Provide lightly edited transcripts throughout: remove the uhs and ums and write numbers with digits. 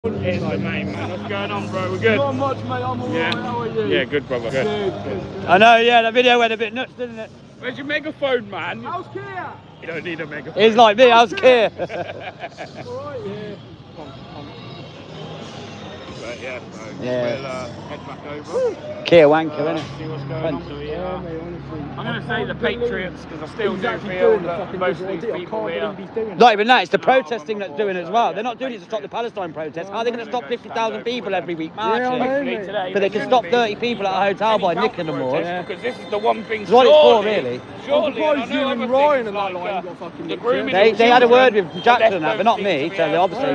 It's the main man. What's going on, bro? We're good. Not much, mate. I'm alright. Yeah. How are you? Yeah, good, brother. Good. I know, yeah, that video went a bit nuts, didn't it? Where's your megaphone, man? How's Kia? You don't need a megaphone. He's like me, how's Keir? Alright, yeah. But yeah, so Yeah. we'll head back over. Keir wanker, innit? See what's going on. So, Yeah, yeah. mate, honestly. I'm going to say the Patriots because I still Exactly do feel doing the that fucking most of visual these idea. I people can't here. believe he's doing Not even that, it's the protesting that's doing it as well. They're not doing it to stop the Palestine protest. How are they going to stop 50,000 people every week Yeah, I know, marching? mate. Today, But they can stop 30 people at a hotel by nicking them all. Yeah. Because this is the one thing. It's what it's for, surely- really. I'm Surely, and I surprised know you other and Ryan things and that like, lot got fucking the nicked, grooming yeah. of They had a word children, with Jackson and that, but not don't me, seem to so be they obviously.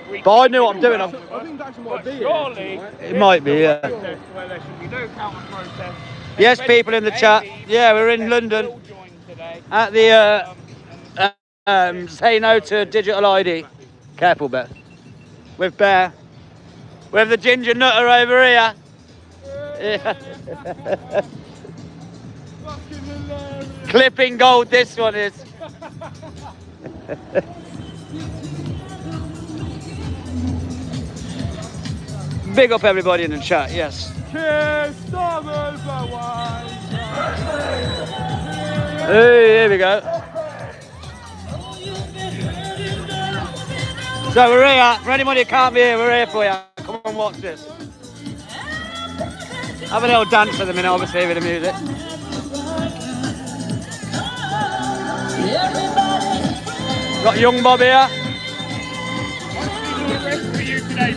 reaching But I knew what I'm doing. I think Jackson might be here. Surely, It might be, yeah. where there should be no counter protest. Yes, people in the chat. Yeah, we're in London at the Say No to Digital ID. Careful, Beth. With Bear. With the ginger nutter over here. Yeah. Fucking hilarious. Clipping gold, this one is. Big up everybody in the chat, yes. Cheers, Stormers, away. Hey, here we go. So we're here, for anybody who can't be here, we're here for you. Come on, watch this. Have a little dance at the minute, obviously, with the music. Got young Bob here.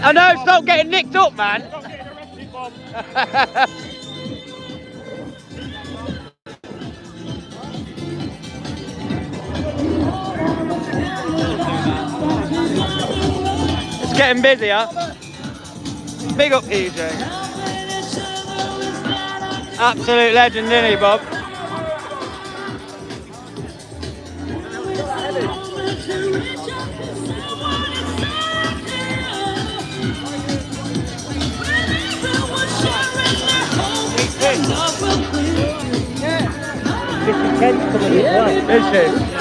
I know, stop getting nicked up, man. It's getting busier. Big up PJ. Absolute legend, isn't he, Bob? Is she?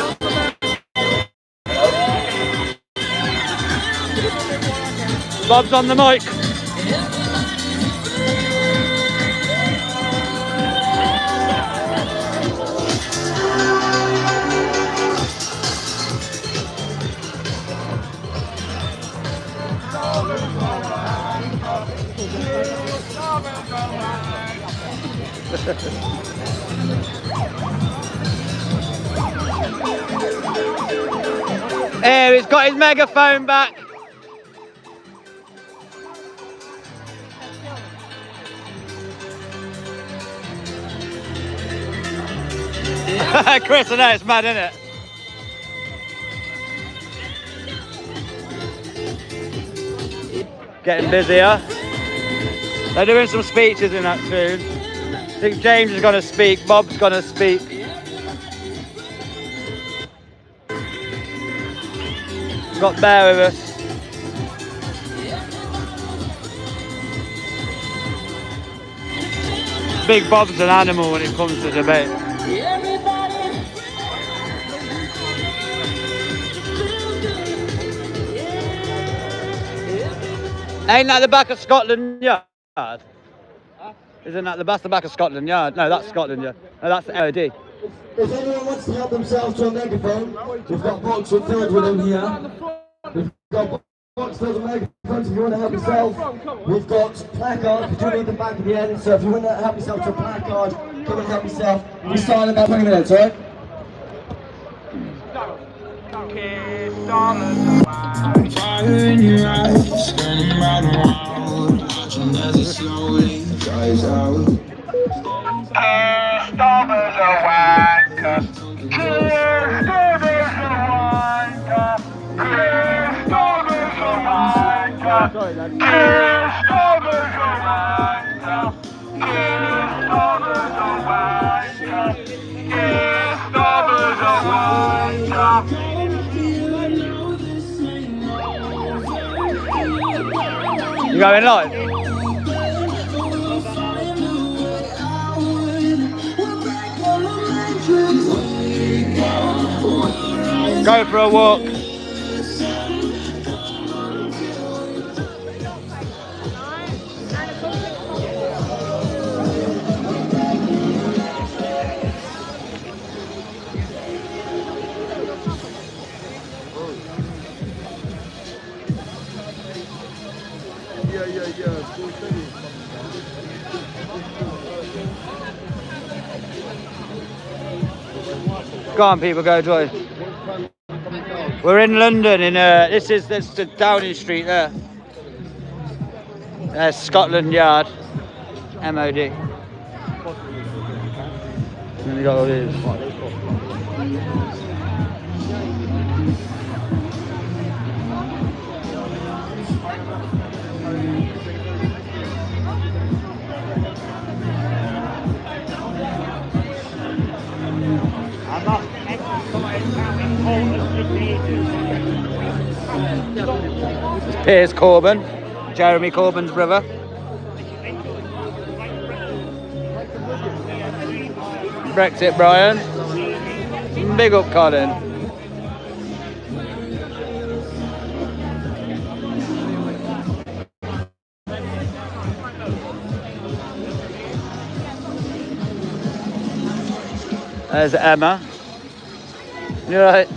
Bob's on the mic. Here, he's got his megaphone back. Chris, I know it's mad, isn't it? Getting busier. They're doing some speeches in that tune. I think James is going to speak, Bob's going to speak. We've got Bear with us. Big Bob's an animal when it comes to debate. Ain't that the back of Scotland Yard? Isn't that the back of Scotland Yard? No, that's Scotland Yard. No, that's the LOD. If anyone wants to help themselves to a megaphone, we've got box filled with them here. We've got box filled with megaphones if you want to help yourself. We've got placards, we do need them back at the end, so if you want to help yourself to a placard, come and help yourself. We start in about 20 minutes, alright? Fire in your eyes, standing round and round, watching as it slowly dries out. Stormers are wanker. Stormers are wanker. Stormers are wanker. Stormers are wanker. Stormers are wanker. Stormers are wanker. You going live? Go for a walk. Go on, people, go join. We're in London. This is the Downing Street there. There's Scotland Yard, MOD. And then you got all these. Piers Corbyn, Jeremy Corbyn's brother. Brexit Brian. Big up Colin. There's Emma. You're right.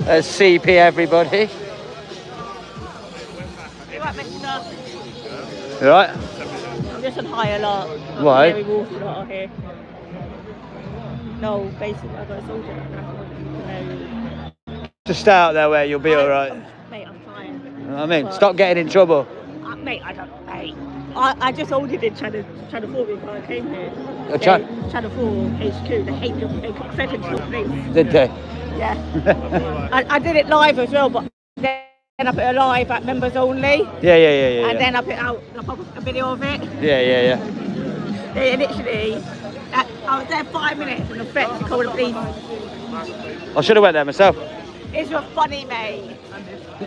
There's CP everybody. You right, Mr. You right? I'm just on high alert. Why? Mary Wolf lot are here. No, basically I got a soldier. Just stay out there where you'll be alright. Mate, I'm trying. You know what I mean? Stop getting in trouble. Mate, I don't. Mate, I just ordered in Channel 4 before I came here. Channel 4 HQ. They hate your threatened your police. Did they? Yeah. I did it live as well, but then I put it live at members only. Yeah. And then I put out a video of it. Yeah. They literally, I was there 5 minutes and the threats to call the police. I should have went there myself. It's your funny, mate.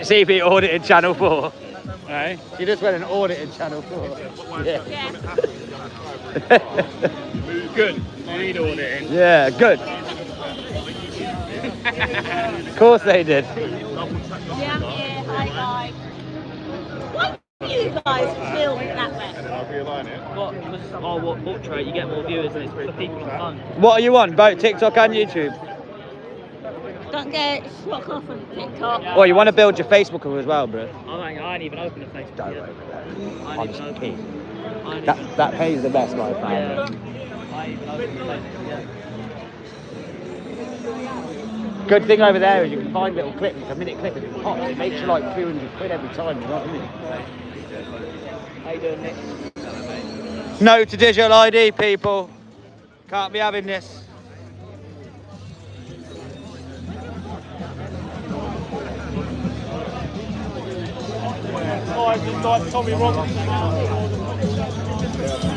See if he audited Channel 4. Right. You just went and audited Channel 4. Yeah. Good. I need auditing. Yeah, good. Of course they did. Yeah, I'm here. Hi, guys. Why do you guys film that way? What portrait, you get more viewers and it's for people for fun. What are you on? Both TikTok and YouTube? Don't get struck off on TikTok. Oh, you want to build your Facebook as well, bro? I ain't even opened a Facebook Don't yet. worry about that. I ain't even Honestly, opened that pays the best, my Yeah. friend. I ain't even opened Facebook yet. Good thing over there is you can find little clips, a minute clip, and it pops. It makes you like 200 quid every time, you know what I mean? How you doing, Nick? No to digital ID, people. Can't be having this.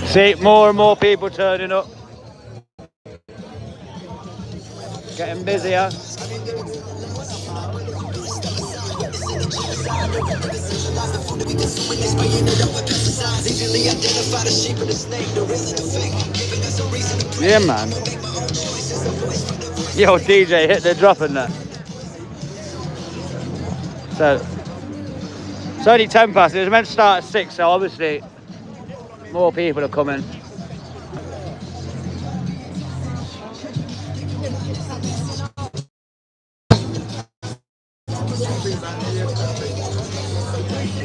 See, more and more people turning up. Getting busier. Yeah, man. Yo, DJ, hit the drop in that. So, it's only 10 past. It was meant to start at 6, so obviously more people are coming.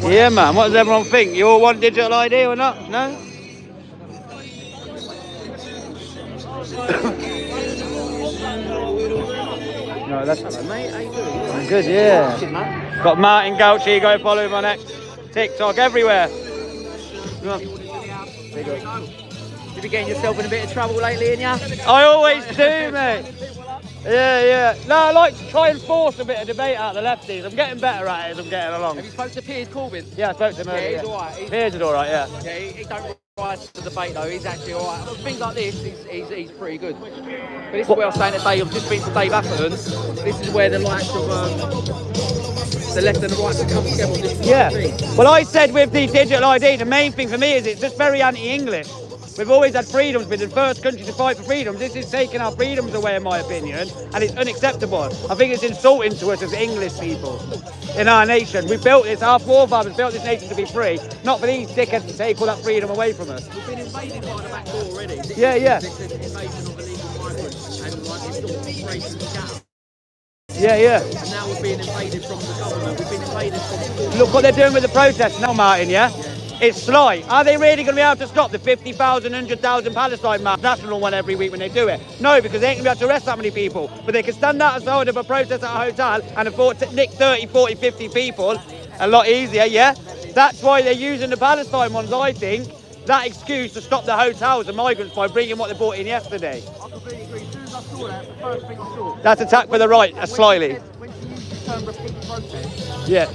Yeah, man. What does everyone think? You all want digital ID or not? No? No, that's not mate. How you doing? I'm good, yeah. Got Martin Gauchi, go follow him on X, TikTok, everywhere. You be getting yourself in a bit of trouble lately, ain't ya? I always do, mate. Yeah. No, I like to try and force a bit of debate out of the lefties. I'm getting better at it as I'm getting along. Have you spoke to Piers Corbyn? Yeah, I spoke to him earlier. he's alright. Piers is alright, yeah. Yeah, he don't rise to the debate though. He's actually alright. Things like this, he's pretty good. But this is where I was saying today. I've just been to Dave Atherton. This is where the likes of the left and the right can come together on this Yeah. thing. Well, I said with the digital ID, the main thing for me is it's just very anti-English. We've always had freedoms, been the first country to fight for freedoms. This is taking our freedoms away, in my opinion, and it's unacceptable. I think it's insulting to us as English people in our nation. We built this, our forefathers built this nation to be free, not for these dickheads to take all that freedom away from us. We've been invaded by the back door already. Yeah. This is an invasion of illegal migrants and like it's sort of breaking the gap. Yeah, yeah. And now we're being invaded from the government. We've been invaded from... Look what they're doing with the protests now, Martin, yeah? It's slight. Are they really going to be able to stop the 50,000, 100,000 Palestine march, national one every week when they do it? No, because they ain't going to be able to arrest that many people. But they can stand outside of a protest at a hotel and afford to nick 30, 40, 50 people a lot easier, yeah? That's why they're using the Palestine ones, I think, that excuse to stop the hotels and migrants by bringing what they brought in yesterday. I completely agree. As soon as I saw that, the first thing I saw... That's attack for the right, slightly. When she used the term repeat protest... Yeah.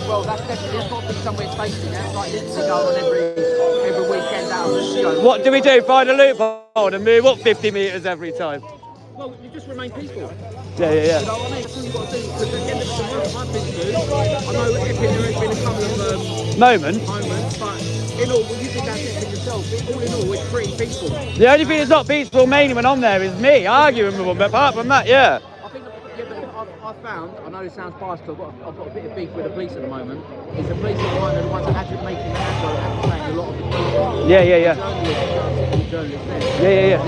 Well, that's definitely, there's got to be somewhere safety. That's like literally going on every weekend out. You know. What do we do? Find a loophole and move up 50 metres every time? Well, you just remain peaceful. Yeah, yeah, yeah. You know what I mean? That's all you've got to do. Because at the end of the day, I've been to, I know there has been a couple of Moments, but in all, well, you did that thing for yourself. All in all, it's pretty peaceful. the only thing that's not peaceful mainly when I'm there is me arguing with them, but apart from that, yeah. I think, but I found, I know this sounds biased, I've got a bit of beef with the police at the moment, is the police are the ones that are making the agitating a lot of the people. Yeah, yeah, yeah. Journalists there. Yeah, yeah, yeah.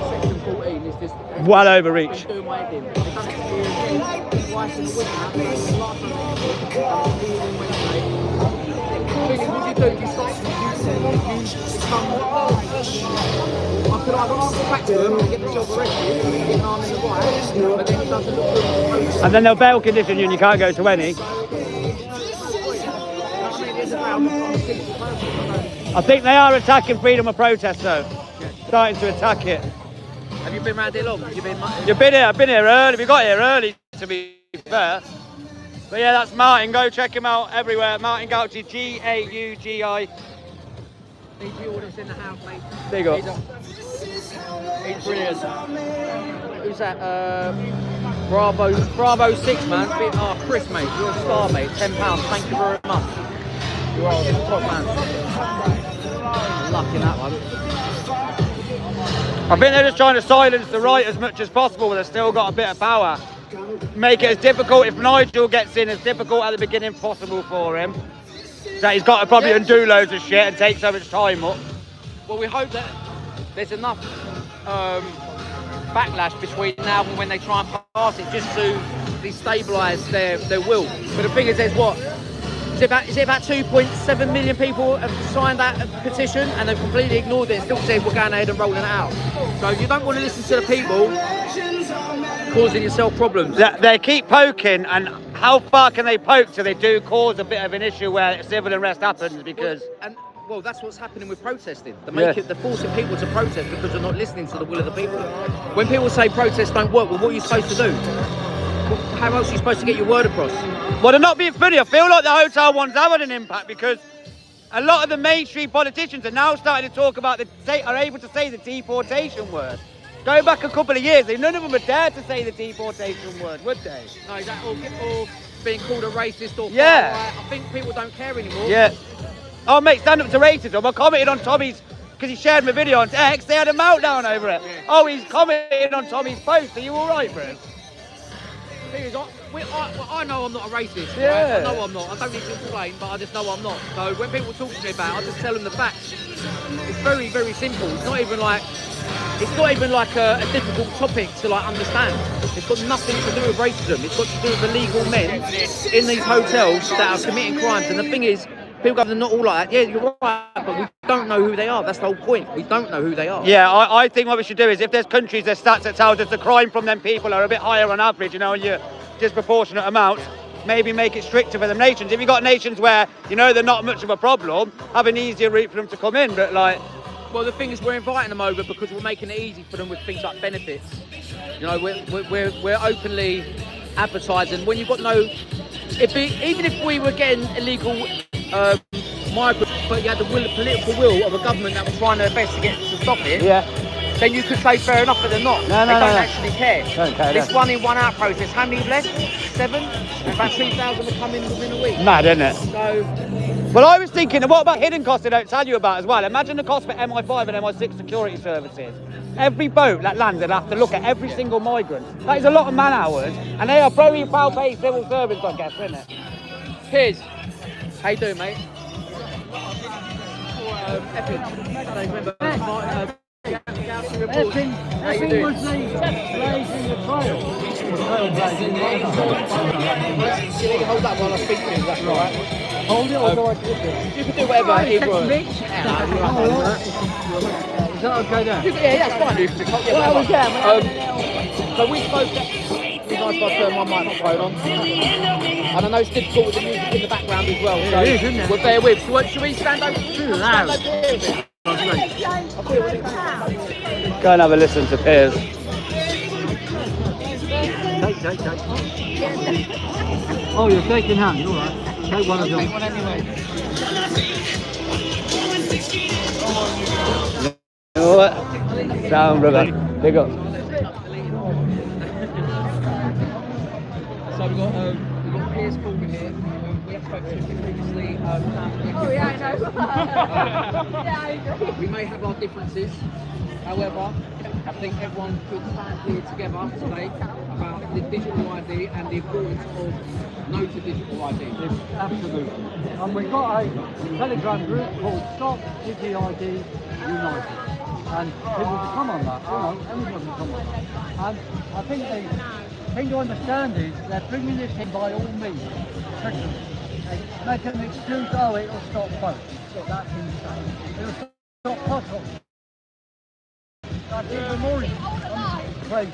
Section 14 is just... Well overreach. Doing my head in. They've done it for years, twice in a week now. It's the last time they what you do, you stop, you become... I could either answer back to them and get myself arrested and get an arm in the right, but then it doesn't look good. And then they'll bail condition you and you can't go to any. I think they are attacking freedom of protest though. Starting to attack it. Have you been around here long? You've been here, I've been here early, we got here early to be fair. But yeah, that's Martin, go check him out everywhere. Martin Gauci, G-A-U-G-I. He's the audience in the house, mate. There you go. He's brilliant. Who's that? Bravo 6, man. Oh, Chris, mate, you're a star, mate. £10. Thank you very much. You are a top man. Luck in that one. I think they're just trying to silence the right as much as possible, but they've still got a bit of power. Make it as difficult, if Nigel gets in, as difficult at the beginning possible for him. So he's got to probably undo loads of shit and take so much time up. Well, we hope that there's enough backlash between now and when they try and pass it, just to destabilise their will. But the thing is, there's what? Is it about 2.7 million people have signed that petition and they've completely ignored it and still said we're going ahead and rolling it out. So if you don't want to listen to the people, causing yourself problems. They keep poking, and how far can they poke till they do cause a bit of an issue where civil unrest happens? Because well, that's what's happening with protesting. They're forcing people to protest because they're not listening to the will of the people. When people say protests don't work, well, what are you supposed to do? How else are you supposed to get your word across? Well, they're not being funny. I feel like the hotel ones have had an impact because a lot of the mainstream politicians are now starting to talk about are able to say the deportation word. Go back a couple of years, none of them would dare to say the deportation word, would they? No, is that or being called a racist or yeah. I think people don't care anymore. Yeah. Oh, mate, stand up to racism. I commented on Tommy's, because he shared my video on X, they had a meltdown over it. Yeah. Oh, he's commenting on Tommy's post. Are you all right, bro? I know I'm not a racist. Yeah. Right? I know I'm not. I don't need to explain, but I just know I'm not. So when people talk to me about it, I just tell them the facts. It's very, very simple. It's not even like a difficult topic to understand. It's got nothing to do with racism. It's got to do with illegal men in these hotels that are committing crimes. And the thing is, people go, they're not all like that. Yeah, you're right, but we don't know who they are. That's the whole point. We don't know who they are. Yeah, I think what we should do is, if there's countries, there's stats that tells us the crime from them people are a bit higher on average, and your disproportionate amounts, maybe make it stricter for them nations. If you've got nations where, they're not much of a problem, have an easier route for them to come in, but Well, the thing is, we're inviting them over because we're making it easy for them with things like benefits. We're openly advertising. When you've got no... even if we were getting illegal migrants, but you had the political will of a government that was trying their best to stop it, then you could say fair enough, but they're not. They don't actually care. Don't care. This one in, one out process, how many left? 7? And about 2,000 will come in within a week. Mad, isn't it? So... Well, I was thinking, what about hidden costs they don't tell you about as well? Imagine the cost for MI5 and MI6 security services. Every boat that lands, they'd have to look at every single migrant. That is a lot of man hours, and they are probably well-paid civil servants, I guess, isn't it? Piers, how you doing, mate? Epping. I don't remember. How you doing? was the raising the trail. Hold that while I speak to you, that's all right. Hold it or do I dip it? You can do whatever it was. Is that okay then? Yeah, that's fine. You can yeah, whatever. So we spoke. It'd be nice if I turn my microphone on. And I know it's difficult with the music in the background as well. So it is, isn't it? we'll bear with. Should we stand over? Too loud. Stand over here a bit? Go and have a listen to Piers. Take. Oh, you're shaking hands, all right. Take one of them. Take one anyway. What? Sound, brother. Big up. So we've got Piers Corbin here. We have spoken to him previously. Oh yeah, I know. Yeah, I agree. We may have our differences. However, I think everyone could stand here together today about the digital ID and the importance of no to digital ID. Absolutely. And we've got a Telegram group called Stop DigiID United. And people can come on that, everyone can come on that. And I think the thing to understand is they're bringing this in by all means. Make an excuse, it'll stop votes. That's insane. It'll stop potholes. That's even more crazy.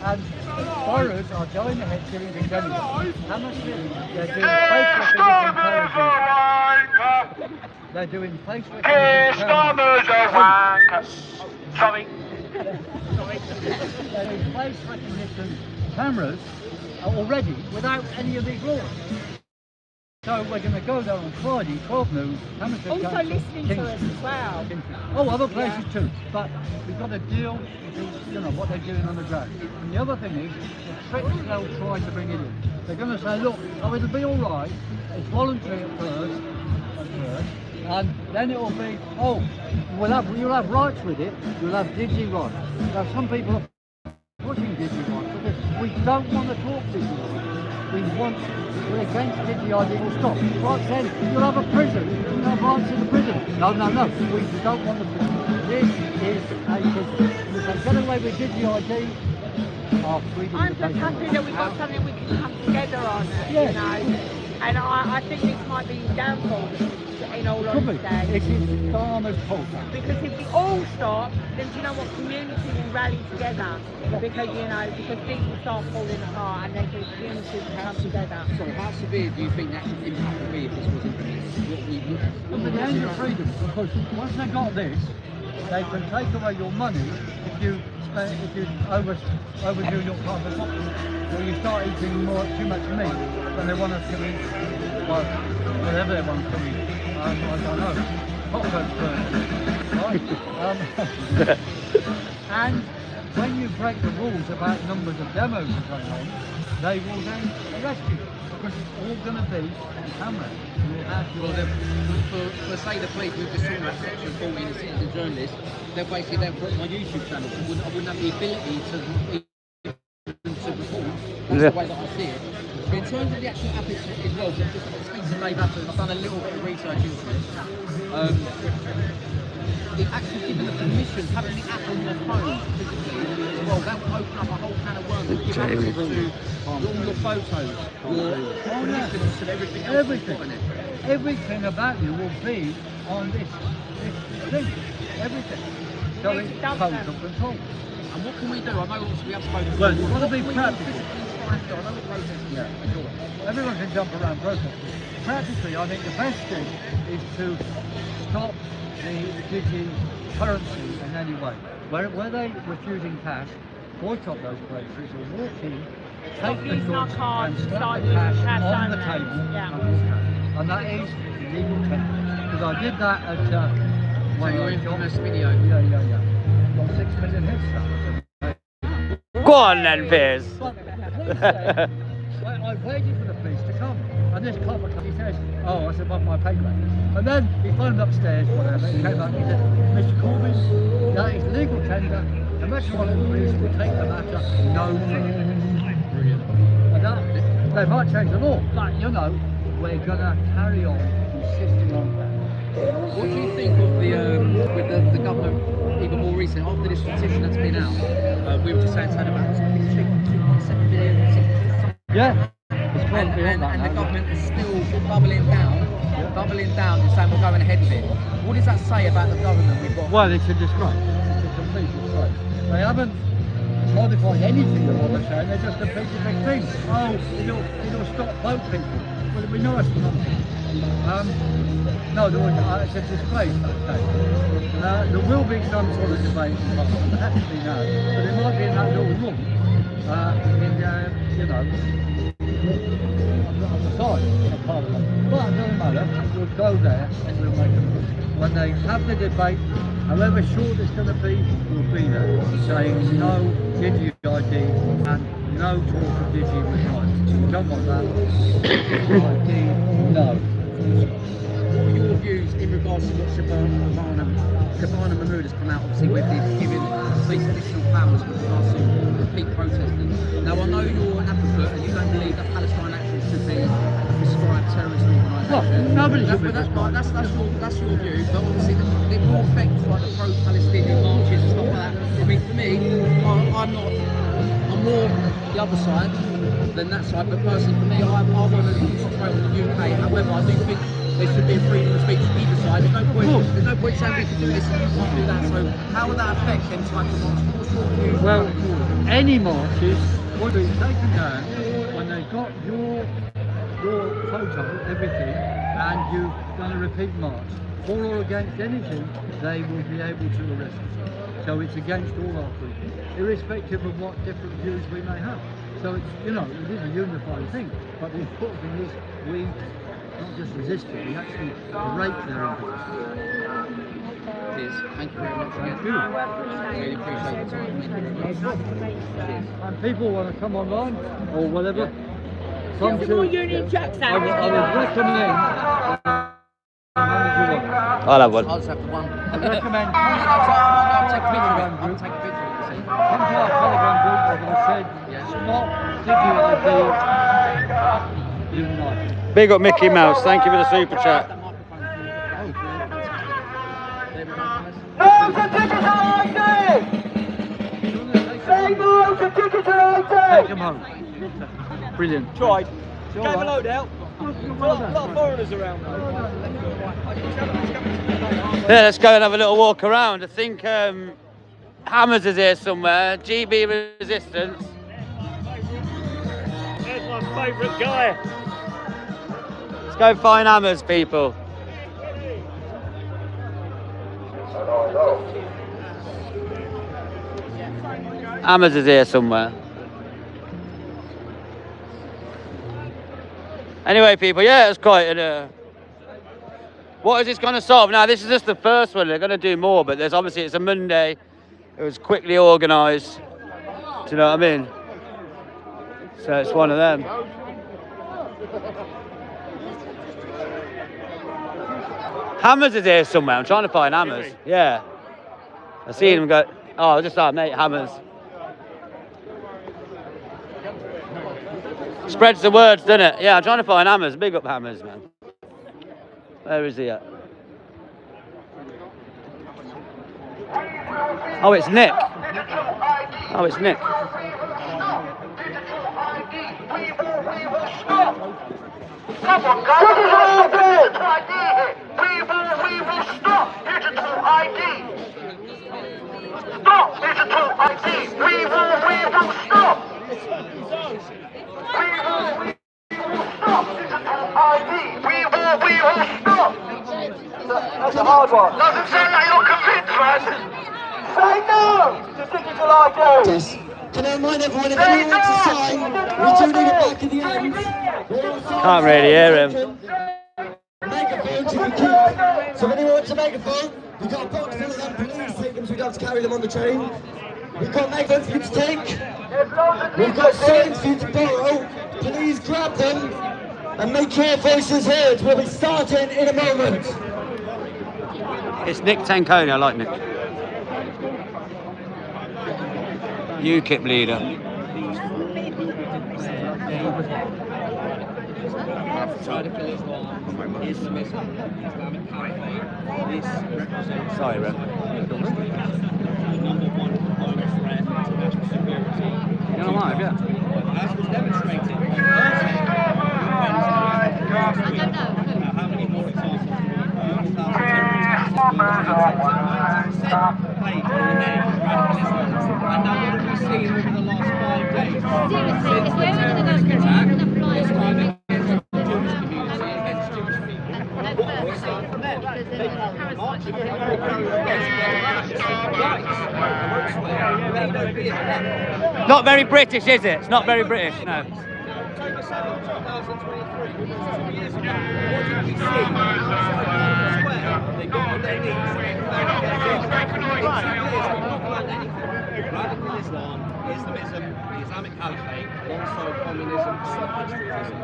And boroughs are going ahead giving the delegates. How much they're doing face recognition. They're doing face recognition. Sorry. They're doing face recognition cameras already without any of these laws. So we're going to go there on Friday, 12 noon. Also listening to us as well. Oh, other places too. But we've got to deal with what they're doing on the ground. And the other thing is, the tricks they'll try to bring it in. They're going to say, look, it'll be all right. It's voluntary at first, and then it'll be, you'll have rights with it. You'll have digi rights. Now some people are pushing digi rights because we don't want to talk digi rights. We're against DigiID, will stop. Right then, you'll have a prison. You'll have rights in the prison. No. We don't want the prison. This is a prison. If they get away with DigiID, our freedom I'm just happy that we've got something we can come together on, Yes. you know. And I think this might be downfall in all Could be. honesty. It is farmers' fault. Because if we all stop, then do you know what, community will rally together. Because things will start falling apart and then the community will come together. Sorry, how severe do you think that would impact would be if this was implemented? Look at the end of freedom, because once they got this, they can take away your money if you overdo your part of the box. So you start eating too much meat, then they want us to eat, whatever they want to eat. I don't know. Hot dogs right? And when you break the rules about numbers of demos and so on, they will then arrest you. Because it's all going to be cameras. For say the police, we've just talked about section 40 and citizen journalists, they'll put my YouTube channel. I wouldn't have the ability to report. That's the way that I see it. But in terms of the actual app as well, just speak to Dave Appleton, I've done a little bit of research into it. It actually given the permission, having the app on your phone physically as well, that will open up a whole can of worms and give access to all your photos, your permissions and everything else you've got in it. Everything about you will be on this thing. Everything. So it's total control. And what can we do? I know obviously we have spoken Well, to you've got to be practical. Yeah. Everyone can jump around protesting. Practically, I think the best thing is to stop the digi currency in any way. Where they refusing cash, boycott those places or walk in, take the using our goods cards, and start slap the using cash cash on the only. table. Yeah. And that is illegal tender. Because I did that at one your night job. infamous video. Yeah. Got 6 million hits. Go on then, Piers. But the police said, I waited for the police to come. And this cop comes, he says, I said, well, my pay grade. And then he phoned upstairs, whatever, he came up, he said, Mr. Corbin, that is legal tender. The Metropolitan Police will take the matter no further. Brilliant. And that, they might change the law, but we're going to carry on insisting on that. What do you think of the government, even more recent, after this petition that's been out? We were just saying about 2.7 billion, Yeah. It's and, probably and, on that and the now. government is still bubbling down and saying we're going ahead with it. What does that say about the government we've got? Well, it's a disgrace. It's a complete disgrace. They haven't modified anything of what they're saying. They're just a big thing. Oh, it'll stop boat people. Well, we know it's not. No, it's a disgrace. There will be some sort of debate in Parliament. There has to be now, but it might be in that little room. You know, on the side of Parliament. But it doesn't matter. We'll go there and we'll make them. When they have the debate, however short it's going to be, we'll be there saying no Digi ID and no talk of Digi with rights. We don't want that. Digi ID, no. What are your views in regards to what Shabana Mahmood has come out obviously with giving police additional powers with regards to repeat protesting? Now I know you're an advocate and you don't believe that Palestine actually should be a prescribed terrorist organisation. Well, nobody should be that's your view, but obviously it will affect like the pro-Palestinian marches and stuff like that. I mean for me, I'm more the other side than that side, but personally for me I want to concentrate on the UK. However, I do think there should be a freedom of speech either side. There's no point saying we can do this and you can't do that. So how would that affect them types of marches? What's your view? Well, any marches would be taken down when they've got your photo, everything, and you've done a repeat march. For or against anything, they will be able to arrest us. So it's against all our people, irrespective of what different views we may have. So it's, you know, it is a unifying thing. But the important thing is we not just resist it, we actually break their impetus. Thank you very much again. Thank you. Really appreciate the time. And people want to come online or whatever. Come Get to. more Union Jacks I would recommend. I'll have one. I'll just have the one. I recommend. I'll take a picture of it. I'll take a picture of it. Come to our Telegram group, as I said. Stop Digi ID Unite. Big up Mickey Mouse. Thank you for the super chat. Take them home. Brilliant. Tried. Gave Gave a load out. A lot of foreigners around though. Yeah, let's go and have a little walk around. I think Hammers is here somewhere. GB Resistance. There's my favourite guy. Let's go find Hammers, people. Hammers is here somewhere. Anyway, people, yeah, it's quite what is this going to solve? Now, this is just the first one. They're going to do more, but there's obviously, it's a Monday. It was quickly organised. Do you know what I mean? So it's one of them. Hammers is here somewhere. I'm trying to find Hammers. Yeah. I see him go, oh, just our mate, Hammers. Spreads the words, doesn't it? Yeah, I'm trying to find Hammers. Big up Hammers, man. Where is he at? Oh, it's Nick. Oh, it's Nick. Someone go digital ID. We will stop digital ID. Stop digital ID. We will stop. We will stop digital ID. We will stop. That's a hard one. Doesn't sound like you're convinced, man. Say no to digital ID. Yes. Can I remind everyone, if anyone wants to sign, we do need it back at the end. Can't really hear him. Megaphones you can keep. So if anyone wants a megaphone, we've got a box full of them. Please take them so we don't have to carry them on the train. We've got megaphones for you to take. We've got signs for you to borrow. Please grab them and make your voices heard. We'll be starting in a moment. It's Nick Tanconi. I like Nick. UKIP leader. Sorry, Ren. Number one component threat to national security. You know why? since the terrorist attack, this time against the Jewish community, against Jewish people, what are we seeing from them? They can't march against their rights. I won't swear, they don't be it. Not very British, is it? It's not very British, no. October 7, 2023, 2 years ago, what did we see? Outside Trafalgar Square, they got on their knees and they thanked their God. In 2 years, we've not learned anything. Radical Islam, Islamism, the Islamic Caliphate, alongside communism, self-extremism,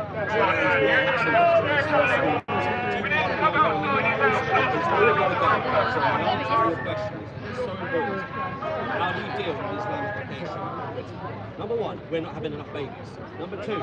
how do you deal with Islamification? Number one, we're not having enough babies. Number two,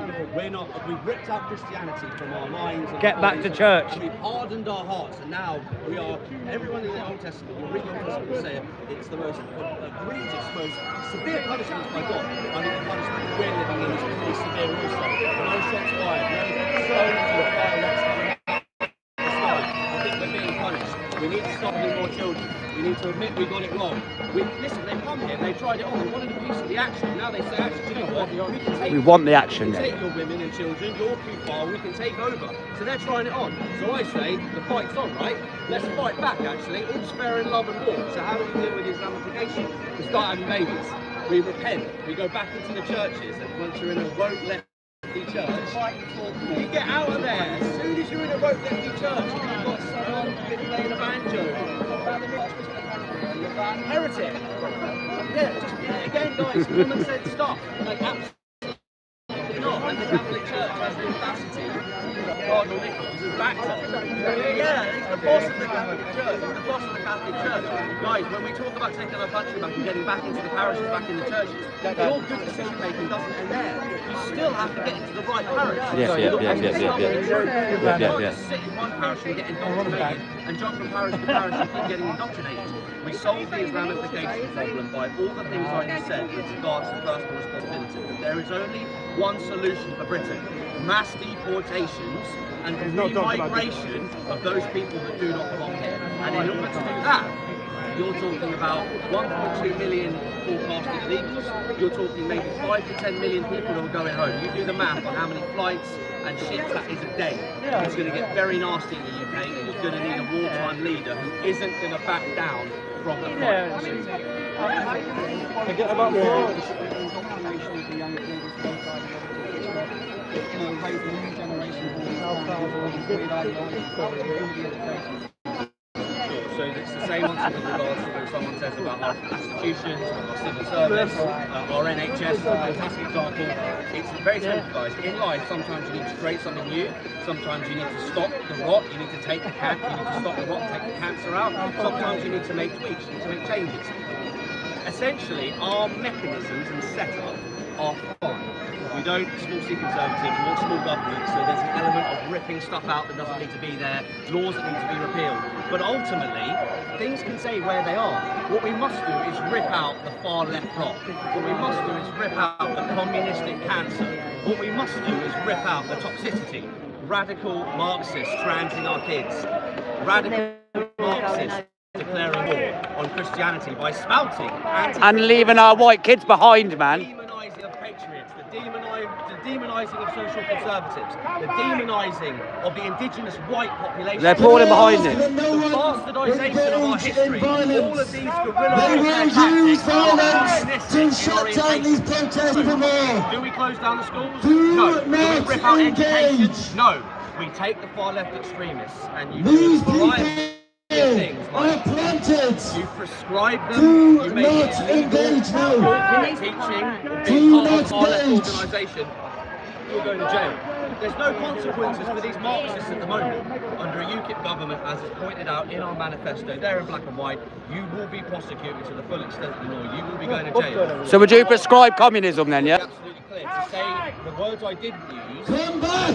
we've ripped out Christianity from our minds. And Get back to church. We've hardened our hearts, and now we are, everyone in the Old Testament, you read the Old Testament, will say it's the most egregious, most severe punishments by God. I think the punishment we're living in is pretty severe also. No shots fired, no stones or fireworks coming out. I think we're being punished. We need to stop having more children. We need to admit we got it wrong. Listen, they've come here, they tried it on, they wanted a piece of the action. Now they say, actually, you know what? We want the action. We can take your women and children, you're too far, we can take over. So they're trying it on. So I say, the fight's on, right? Let's fight back, actually. All's fair in love and war. So how do we deal with Islamification? We start having babies. We repent. We go back into the churches. And once you're in a woke lefty church, you get out of there. As soon as you're in a woke lefty church, you've got someone playing a banjo. Heretic. Yeah, just again, guys, common sense stuff. Like absolutely not. And the Catholic Church has the audacity. Cardinal Nichols is back to. Yeah, he's the boss of the Catholic Church. He's the boss of the Catholic Church. Guys, when we talk about taking our country back and getting back into the parishes, back in the churches, your good decision making doesn't end there. You still have to get into the right parish. Yes. You can't just sit in one parish and get indoctrinated and jump from parish to parish and keep getting indoctrinated. We solve the Islamification problem by all the things I just said with regards to personal responsibility. But there is only one solution for Britain: mass deportations and re-migration of those people that do not belong here. And in order to do that, you're talking about 1.2 million forecasted illegals. You're talking maybe 5 to 10 million people who are going home. You do the math on how many flights and ships that is a day. It's going to get very nasty in the UK, and you're going to need a wartime leader who isn't going to back down from the front. Forget about war. Indoctrination of the young ladies raise a new generation of weird ideologies. So it's the same answer with regards to when someone says about our institutions, our civil service, our NHS, is a fantastic example. It's very simple, guys. In life, sometimes you need to create something new. Sometimes you need to stop the rot. You need to take the you need to stop the rot and take the cancer out. Sometimes you need to make tweaks. You need to make changes. Essentially, our mechanisms and setup are fine. We don't small C conservatives, we want small government, so there's an element of ripping stuff out that doesn't need to be there, laws that need to be repealed. But ultimately, things can stay where they are. What we must do is rip out the far left bloc. What we must do is rip out the communistic cancer. What we must do is rip out the toxicity. Radical Marxists transing our kids. Radical Marxists declaring war on Christianity by spouting And leaving our white kids behind, man. demonising of patriots, the demonising of social conservatives, the demonising of the indigenous white population. They're falling behind it. The bastardisation of our history. All of these guerrilla They will use violence to tactics shut down these protests even more. Do we close down the schools? Do No. Do we not rip out education? engage. No. We take the far left extremists and you These do a variety people of things are like planted. you prescribe them, Do you make it not illegal, engage now. you're teaching, Do being part not of our left engage. organisation, you're going to jail. There's no consequences for these Marxists at the moment. Under a UKIP government, as is pointed out in our manifesto, there in black and white, you will be prosecuted to the full extent of the law. You will be going to jail. So would you prescribe communism then, yeah? Absolutely clear. To say the words I did use Come back.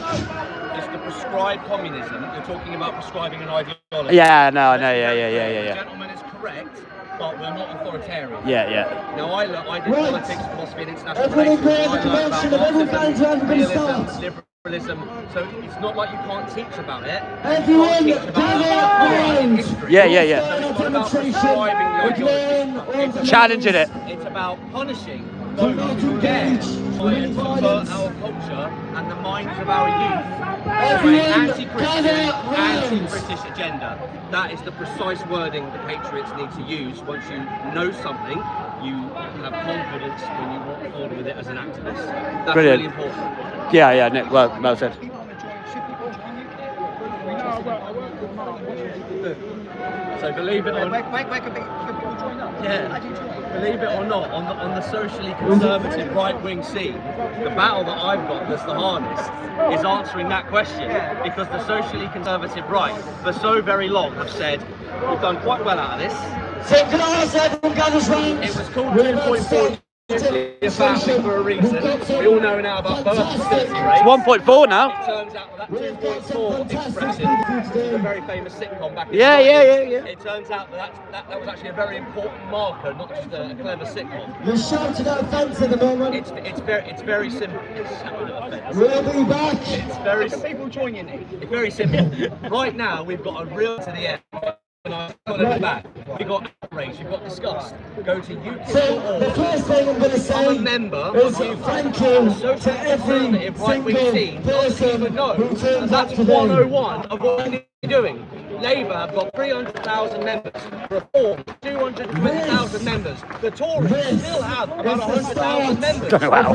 is to prescribe communism. You're talking about prescribing an ideology. Yeah, no, yeah. The gentleman is correct, but we're not authoritarian. Yeah. Now I did Right. politics, philosophy and international Everyone relations. grab I the learned convention about of every Marxism, country and we're gonna realism, start. liberalism. So it's not like you can't teach about it. Everyone you can't teach about gather around. history. Yeah. Stand It's up not about demonstration. prescribing the We're ideology. going on It's the about- Challenging it. It's about punishing Do those not who dare engage. try and subvert our culture and the minds of our youth to an anti-Christian, anti-British agenda. That is the precise wording the Patriots need to use. Once you know something, you have confidence when you walk forward with it as an activist. That's Brilliant. really important. Yeah, Nick, well said. So believe it or not, believe it or not, on the socially conservative right-wing scene, the battle that I've got that's the hardest is answering that question, because the socially conservative right for so very long have said we've done quite well out of this. So can I ask everyone gathers round? It was called 2.4 nuclear family for a reason. We all know now about birth fertility rate. It's 1.4 now. It turns out that 2.4 expression is a very famous sitcom back in the Yeah. 90s. It turns out that was actually a very important marker, not just a clever sitcom. You're shouting at offence at the moment. It's very simple. We'll be back. It's very people joining it. It's very simple. Right now we've got a real to the end. And I've got it back. You've got outrage, you've got disgust. Go to UKIP.org. So the first thing I'm going to say I'm a member is of UKIP. thank you So to every right-wing single scene person even know. who turned up That's today. 101 of what we need to be doing. Labour have got 300,000 members. Reform, 220,000 members. The Tories still have about 100,000 members. Wow.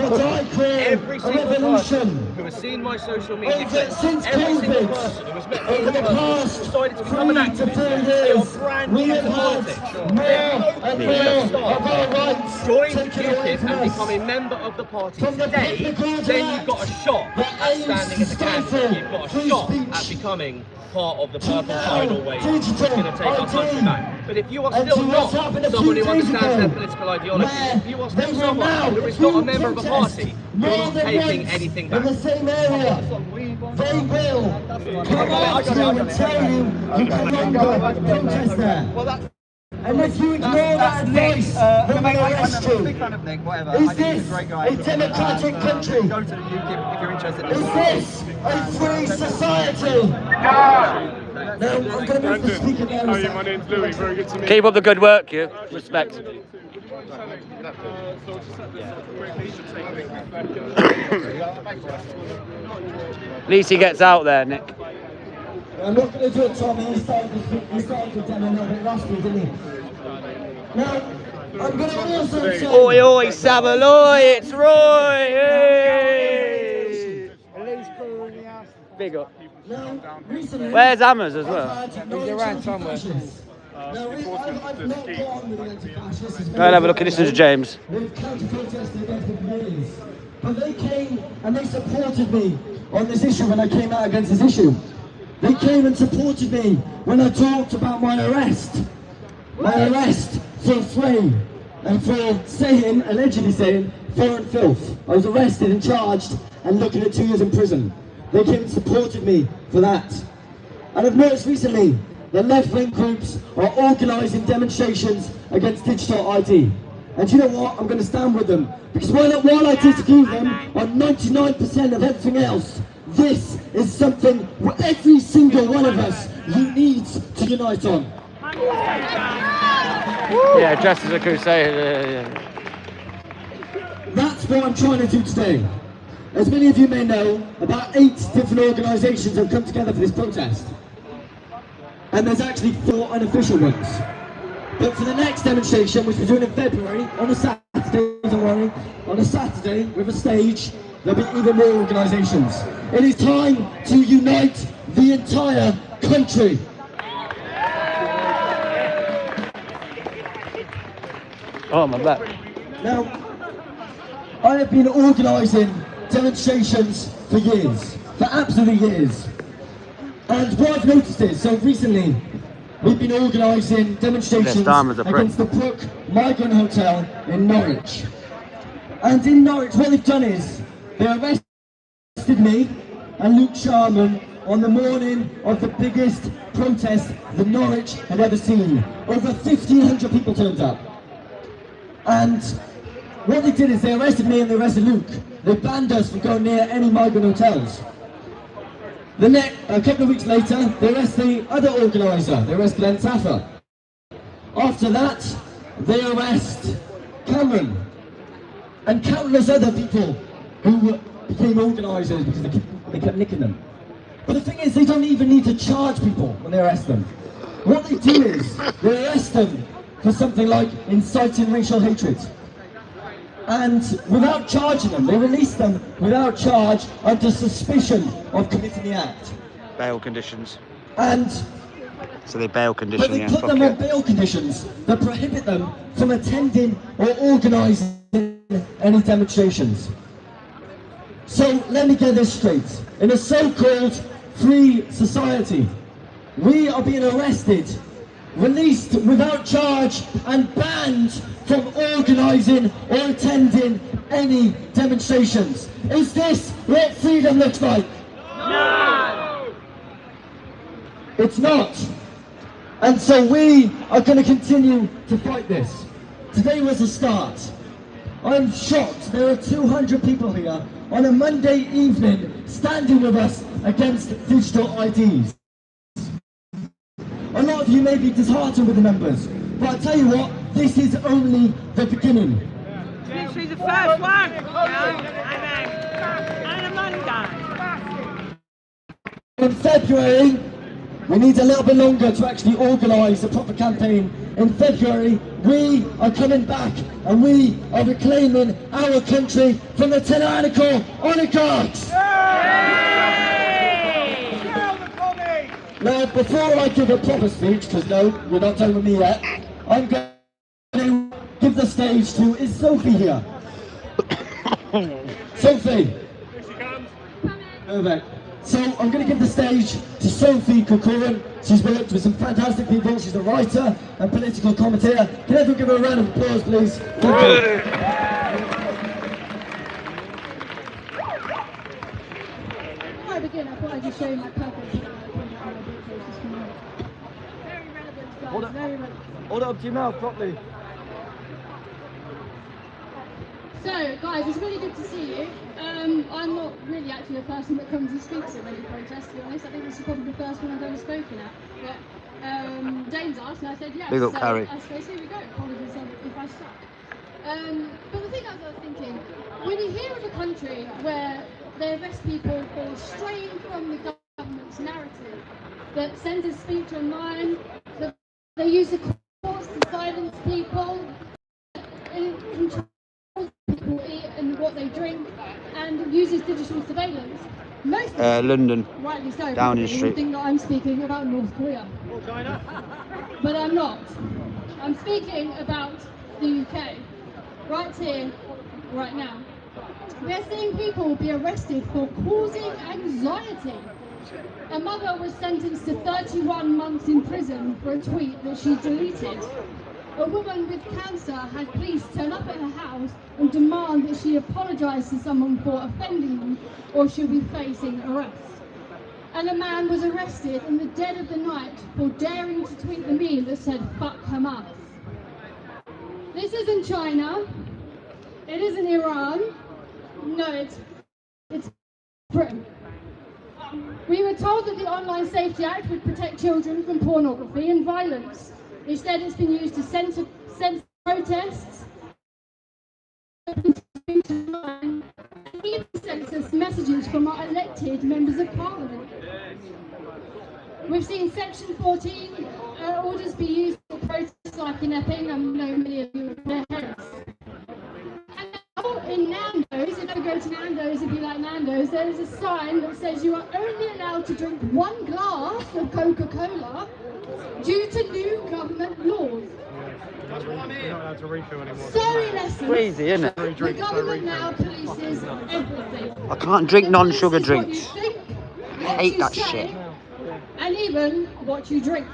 Every single person who has seen my social media clips, every single person who has met me in person, decided to become an activist, they are brand new to politics. Join UKIP and become a member of the party today, then you've got a shot at standing as a candidate. You've got a shot at becoming part of the purple tidal wave that's going to take our country back. But if you are still not someone who understands their political ideology, if you are still someone who is not a member of a party, you're not taking anything back. In the same area, they will come after you and tell you you can longer protest there. And if you ignore that advice, they will arrest you. Is this a democratic country? Go to the UKIP if you're interested. Is this a free society? Now, I'm going to move to speaker there. How are you? My name's Louis. Very good to meet you. Keep up the good work, you. Respect. At least he gets out there, Nick. I'm not going to do it, Tommy. He started to tell me a little bit rusty, didn't he? Now, I'm going to also say... Oi, oi, Savaloy, it's Roy! Hey! Big up. Now, recently... Where's Hammers as well? He's around somewhere. Now, I've not gone on with the anti-fascists. Go and have a look at this, James. They've counter-protested against the police. But they came and they supported me on this issue when I came out against this issue. They came and supported me when I talked about my arrest. My arrest for fleeing and for saying, allegedly saying, foreign filth. I was arrested and charged and looking at 2 years in prison. They came and supported me for that. And I've noticed recently that left-wing groups are organising demonstrations against digital ID. And you know what? I'm going to stand with them. Because while I disagree with them on 99% of everything else, this is something every single one of us needs to unite on. Yeah, dressed as a crusader. That's what I'm trying to do today. As many of you may know, about 8 different organisations have come together for this protest. And there's actually 4 unofficial ones. But for the next demonstration, which we're doing in February, on a Saturday, don't worry, on a Saturday with a stage, there'll be even more organisations. It is time to unite the entire country. Oh, my back. Now, I have been organising demonstrations for years, for absolutely years. And what I've noticed is, so recently, we've been organising demonstrations against the Brook Migrant Hotel in Norwich. And in Norwich, what they've done is, they arrested me and Luke Sharman on the morning of the biggest protest that Norwich had ever seen. Over 1,500 people turned up. And what they did is they arrested me and they arrested Luke. They banned us from going near any migrant hotels. A couple of weeks later, they arrest the other organiser, they arrest Glenn Taffer. After that, they arrest Cameron and countless other people who became organisers because they kept nicking them. But the thing is, they don't even need to charge people when they arrest them. What they do is, they arrest them for something like inciting racial hatred. And without charging them, they release them without charge under suspicion of committing the act. Bail conditions. And So they bail condition, but they yeah. put Fuck them on it. bail conditions that prohibit them from attending or organising any demonstrations. So let me get this straight. In a so-called free society, we are being arrested, released without charge and banned from organising or attending any demonstrations. Is this what freedom looks like? No! It's not. And so we are going to continue to fight this. Today was a start. I'm shocked there are 200 people here on a Monday evening standing with us against digital IDs. A lot of you may be disheartened with the numbers, but I tell you what, this is only the beginning. Literally the first one, and a Monday. In February, we need a little bit longer to actually organise a proper campaign. In February, we are coming back and we are reclaiming our country from the tyrannical oligarchs. Now, before I give a proper speech, because no, you're not done with me yet, I'm going to give the stage to, is Sophie here? Sophie! Perfect. So I'm going to give the stage to Sophie Corcoran. She's worked with some fantastic people. She's a writer and political commentator. Can everyone give her a round of applause, please? Thank you. Before I begin, I thought I'd just show you my purpose. Very relevant, guys. Very relevant. Hold it up to your mouth properly. So, guys, it's really good to see you. I'm not really actually a person that comes and speaks at many protests, to be honest. I think this is probably the first one I've ever spoken at. But James asked, and I said yes. Big up, so Carrie. I suppose here we go. Apologies if I suck. But the thing I was thinking, when you hear of a country where they arrest people for straying from the government's narrative, that censors speech online, that they use the courts to silence people, and control people eat and what they drink, and uses digital surveillance. Most people, London, rightly so, Downing people Street. think that I'm speaking about North Korea. But I'm not. I'm speaking about the UK. Right here, right now. We're seeing people be arrested for causing anxiety. A mother was sentenced to 31 months in prison for a tweet that she deleted. A woman with cancer had police turn up at her house and demand that she apologise to someone for offending them, or she'll be facing arrest. And a man was arrested in the dead of the night for daring to tweet the meme that said, "Fuck Hamas." This isn't China. It isn't Iran. No, it's Britain. We were told that the Online Safety Act would protect children from pornography and violence. Instead, it's been used to censor protests, and even censor messages from our elected members of parliament. We've seen Section 14 orders be used for protests like in Epping. I know many of you have their heads. And now in Nando's, if you go to Nando's, if you like Nando's, there is a sign that says you are only allowed to drink 1 glass of Coca-Cola due to new government laws. You're not allowed to refill anymore. Sorry, Leslie. Crazy, isn't it? The government now polices everything. I can't drink non-sugar This is what drinks. you think, I what hate you that say, shit. And even what you drink.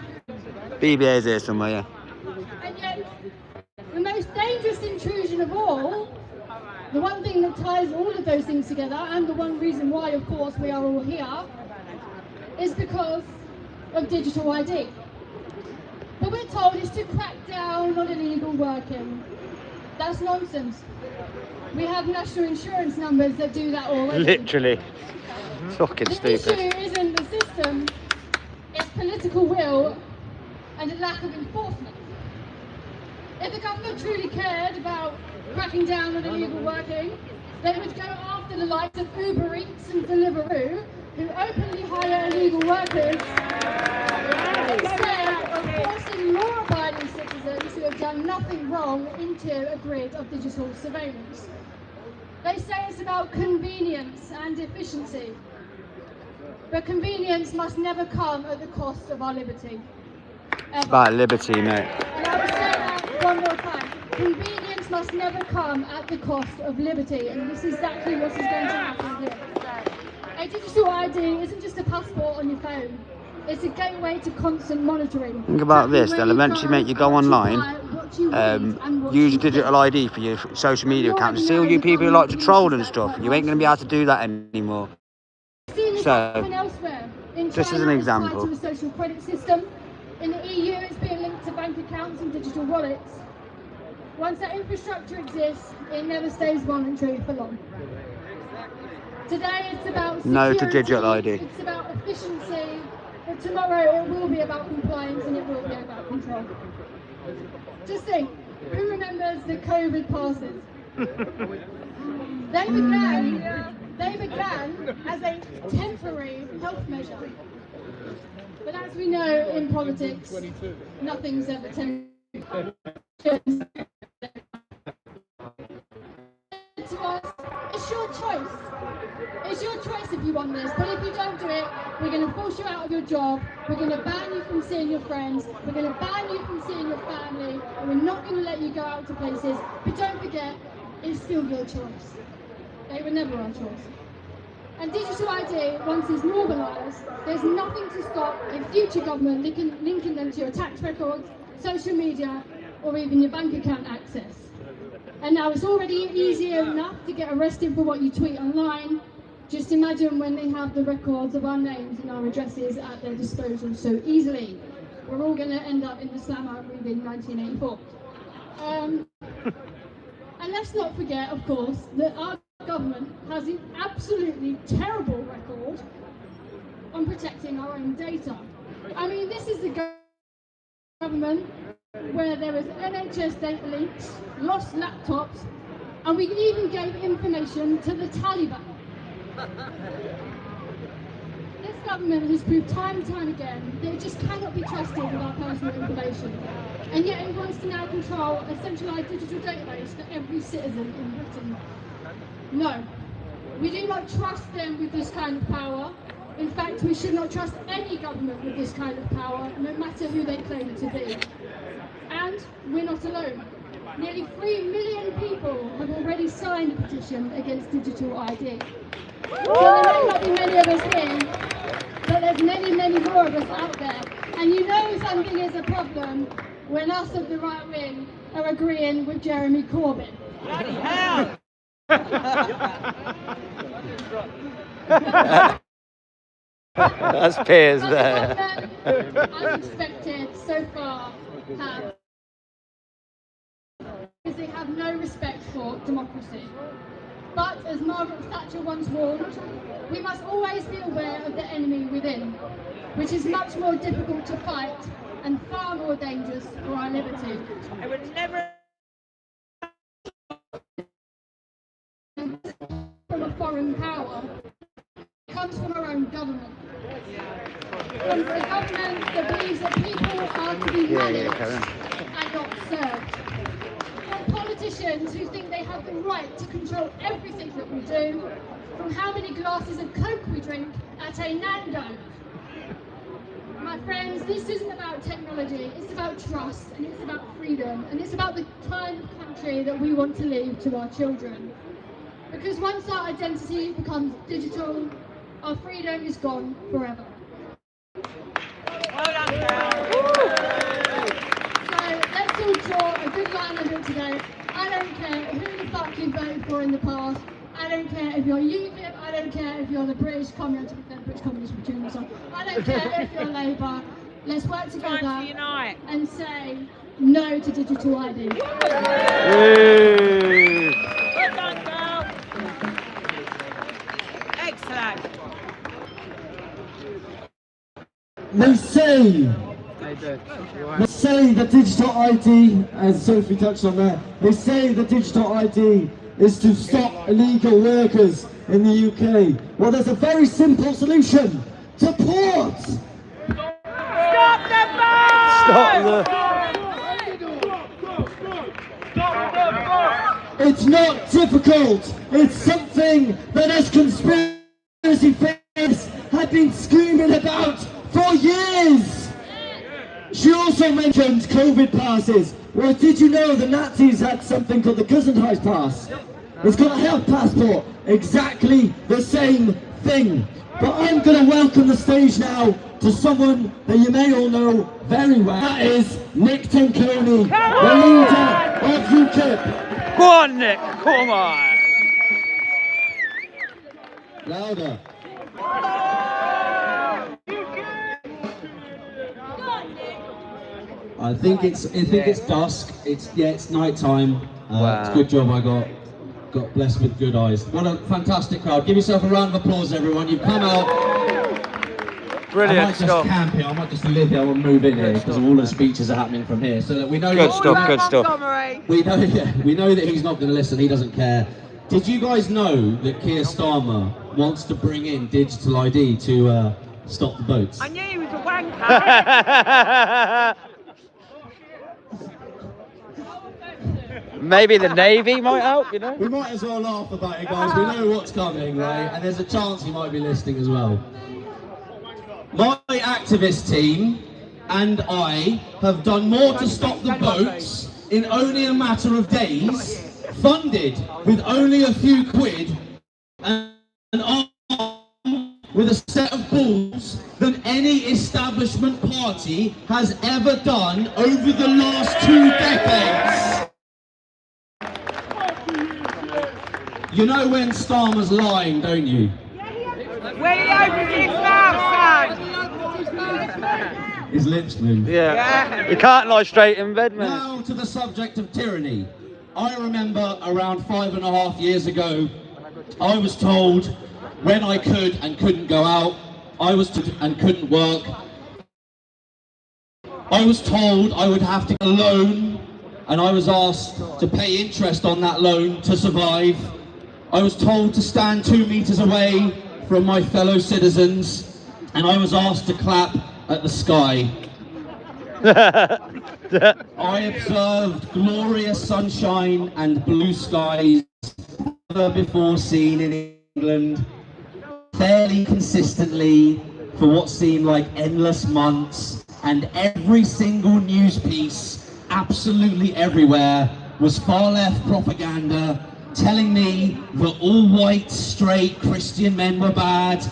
BBA's here somewhere, yeah. And yet, the most dangerous intrusion of all, the one thing that ties all of those things together, and the one reason why, of course, we are all here, is because of digital ID. But we're told it's to crack down on illegal working. That's nonsense. We have national insurance numbers that do that already. Literally. Fucking The stupid. issue isn't the system, it's political will and a lack of enforcement. If the government truly cared about cracking down on illegal working, they would go after after the likes of Uber Eats and Deliveroo, who openly hire illegal workers, instead of forcing law-abiding citizens who have done nothing wrong into a grid of digital surveillance. They say it's about convenience and efficiency, but convenience must never come at the cost of our liberty. It's about liberty, mate. And I will say that one more time. Convenience must never come at the cost of liberty, and this is exactly what is going to happen here. A digital ID isn't just a passport on your phone. It's a gateway to constant monitoring. Think about this, they'll eventually make you go online, use your digital ID for your social media account to see all you people who like to troll and stuff. You ain't going to be able to do that anymore. So, just as an example. To the social credit system. In the EU, it's being linked to bank accounts and digital wallets. Once that infrastructure exists, it never stays voluntary for long. Today, it's about security, no to digital ID. It's about efficiency, but tomorrow it will be about compliance and it will be about control. Just think, who remembers the COVID passes? They began as a temporary health measure. But as we know in politics, nothing's ever temporary. To us, it's your choice. It's your choice if you want this, but if you don't do it, we're going to force you out of your job, we're going to ban you from seeing your friends, we're going to ban you from seeing your family, and we're not going to let you go out to places. But don't forget, it's still your choice. They were never our choice. And digital ID, once it's normalised, there's nothing to stop a future government linking them to your tax records, social media, or even your bank account access. And now it's already easier enough to get arrested for what you tweet online. Just imagine when they have the records of our names and our addresses at their disposal so easily. We're all going to end up in the slam-out within 1984. And let's not forget, of course, that our government has an absolutely terrible record on protecting our own data. I mean, this is the government where there was NHS data leaks, lost laptops, and we even gave information to the Taliban. This government has proved time and time again that it just cannot be trusted with our personal information. And yet it wants to now control a centralised digital database for every citizen in Britain. No, we do not trust them with this kind of power. In fact, we should not trust any government with this kind of power, no matter who they claim to be. And we're not alone. Nearly 3 million people have already signed a petition against digital ID. So there might not be many of us here, but there's many, many more of us out there. And you know something is a problem when us of the right wing are agreeing with Jeremy Corbyn. Bloody hell! That's Piers there. As expected, so far have because they have no respect for democracy. But as Margaret Thatcher once warned, we must always be aware of the enemy within, which is much more difficult to fight and far more dangerous for our liberty. I would never. From a foreign power, it comes from our own government. From a government that believes that people are to be managed and not served. From politicians who think they have the right to control everything that we do, from how many glasses of Coke we drink at a Nando. My friends, this isn't about technology, it's about trust, and it's about freedom, and it's about the kind of country that we want to leave to our children. Because once our identity becomes digital, our freedom is gone forever. Well done, Carol. So let's all draw a good line of it today. I don't care who the fuck you voted for in the past. I don't care if you're UKIP, I don't care if you're the British Communist Party, I don't care if you're Labour. Let's work together and say no to digital ID. Well done, Carl. Excellent. They say that digital ID, as Sophie touched on there, they say that digital ID is to stop illegal workers in the UK. Well, there's a very simple solution. Deport! Stop the boat! Stop the... It's not difficult. It's something that us conspiracy theorists have been screaming about for years. She also mentioned COVID passes. Well, did you know the Nazis had something called the Gesundheit pass? It's got a health passport. Exactly the same thing. But I'm going to welcome the stage now to someone that you may all know very well. That is Nick Tinconi, the leader of UKIP. Go on, Nick. Come on. Louder. I think it's dusk. It's night time. Wow. It's a good job I got blessed with good eyes. What a fantastic crowd. Give yourself a round of applause, everyone. You've come out. Brilliant I might just stuff. camp here. I might just live here and move in here because all the speeches are happening from here. So that we know. Good stuff, good stuff. We know that he's not going to listen. He doesn't care. Did you guys know that Keir Starmer wants to bring in digital ID to stop the boats? I knew he was a wanker. Maybe the Navy might help, you know? We might as well laugh about it, guys. We know what's coming, right? And there's a chance he might be listening as well. My activist team and I have done more to stop the boats in only a matter of days, funded with only a few quid and armed with a set of balls than any establishment party has ever done over the last 2 decades. You know when Starmer's lying, don't you? When he opens his mouth, son. His lips move. Yeah. You can't lie straight in bed, man. Now to the subject of tyranny. I remember around 5.5 years ago, I was told when I could and couldn't go out, I was told and couldn't work. I was told I would have to get a loan, and I was asked to pay interest on that loan to survive. I was told to stand 2 meters away from my fellow citizens, and I was asked to clap at the sky. I observed glorious sunshine and blue skies never before seen in England, fairly consistently for what seemed like endless months, and every single news piece, absolutely everywhere, was far left propaganda telling me that all white, straight Christian men were bad